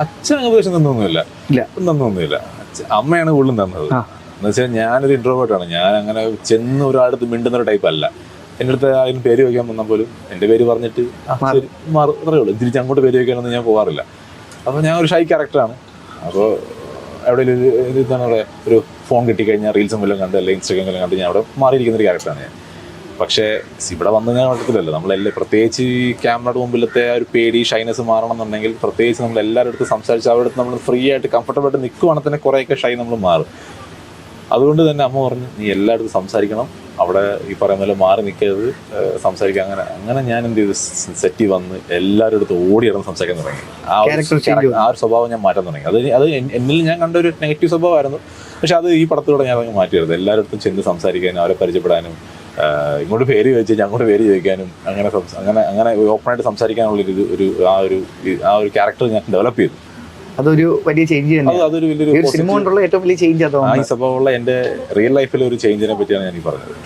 അച്ഛൻ ഉപദേശം തന്നൊന്നുമില്ല, തന്നൊന്നുമില്ല. അമ്മയാണ് കൂടുതലും തന്നത്. എന്ന് വെച്ചാൽ ഞാനൊരു ഇൻട്രോവേർട്ടാണ്. ഞാൻ അങ്ങനെ ചെന്ന് ഒരാളടുത്ത് മിണ്ടുന്ന ഒരു ടൈപ്പ് അല്ല. എൻ്റെ അടുത്ത് ആരും പേര് വയ്ക്കാൻ വന്നാൽ പോലും എൻ്റെ പേര് പറഞ്ഞിട്ട് അത്രയേ ഉള്ളൂ. തിരിച്ച് അങ്ങോട്ട് പേര് വയ്ക്കാനൊന്നും ഞാൻ പോകാറില്ല. അപ്പോൾ ഞാൻ ഒരു ഷൈ ക്യാരക്ടറാണ്. അപ്പോൾ എവിടെയെങ്കിലും എന്താണ് പറയുക, ഒരു ഫോൺ കിട്ടിക്കഴിഞ്ഞാൽ റീൽസും വല്ലതും കണ്ട് അല്ലെങ്കിൽ ഇൻസ്റ്റാഗ്രാം വല്ലതും കണ്ട് ഞാൻ അവിടെ മാറിയിരിക്കുന്ന ഒരു ക്യാരക്ടറാണ് ഞാൻ. പക്ഷേ ഇവിടെ വന്നു ഞാൻ പറ്റത്തില്ലല്ലോ. നമ്മളെല്ലാം പ്രത്യേകിച്ച് ഈ ക്യാമറയുടെ മുമ്പിലത്തെ ആ ഒരു പേടി, ഷൈനസ് മാറണം എന്നുണ്ടെങ്കിൽ പ്രത്യേകിച്ച് നമ്മൾ എല്ലാവരുടെ അടുത്ത് സംസാരിച്ച് അവരുടെ അടുത്ത് നമ്മൾ ഫ്രീ ആയിട്ട് കംഫർട്ടബിൾ ആയിട്ട് നിൽക്കുവാണെങ്കിൽ തന്നെ കുറേയൊക്കെ ഷൈ നമ്മൾ മാറും. അതുകൊണ്ട് തന്നെ അമ്മ പറഞ്ഞു, നീ എല്ലായിടത്തും സംസാരിക്കണം, അവിടെ ഈ പറയുന്ന പോലെ മാറി നിൽക്കരുത്, സംസാരിക്കുക. അങ്ങനെ ഞാൻ എന്ത് ചെയ്തു, സെറ്റിൽ വന്ന് എല്ലാവരുടെ അടുത്ത് ഓടിയിടന്ന് സംസാരിക്കാൻ തുടങ്ങി. ആ ഒരു സ്വഭാവം ഞാൻ മാറ്റാൻ തുടങ്ങി. അത് എന്നിൽ ഞാൻ കണ്ട ഒരു നെഗറ്റീവ് സ്വഭാവമായിരുന്നു. പക്ഷെ അത് ഈ പടത്തിലൂടെ ഞാൻ അതങ്ങ് മാറ്റിയത്. എല്ലാവരുടെ അടുത്തും ചെന്ന് സംസാരിക്കാനും അവരെ പരിചയപ്പെടാനും ഇങ്ങോട്ട് പേര് ചോദിച്ചാൽ അങ്ങോട്ട് പേര് ചോദിക്കാനും അങ്ങനെ ഓപ്പണായിട്ട് സംസാരിക്കാനുള്ള ആ ഒരു ക്യാരക്ടർ ഞാൻ ഡെവലപ്പ് ചെയ്തു. അതൊരു വലിയ ചേഞ്ച് തന്നെ. അതൊരു വലിയൊരു സിനിമ കൊണ്ടുള്ള ഏറ്റവും വലിയ ചേഞ്ച് അതാണ്. ഈ സ്വഭാവമുള്ള എൻ്റെ റിയൽ ലൈഫിലെ ഒരു ചേഞ്ചിനെ പറ്റിയാണ് ഞാൻ ഈ പറഞ്ഞത്.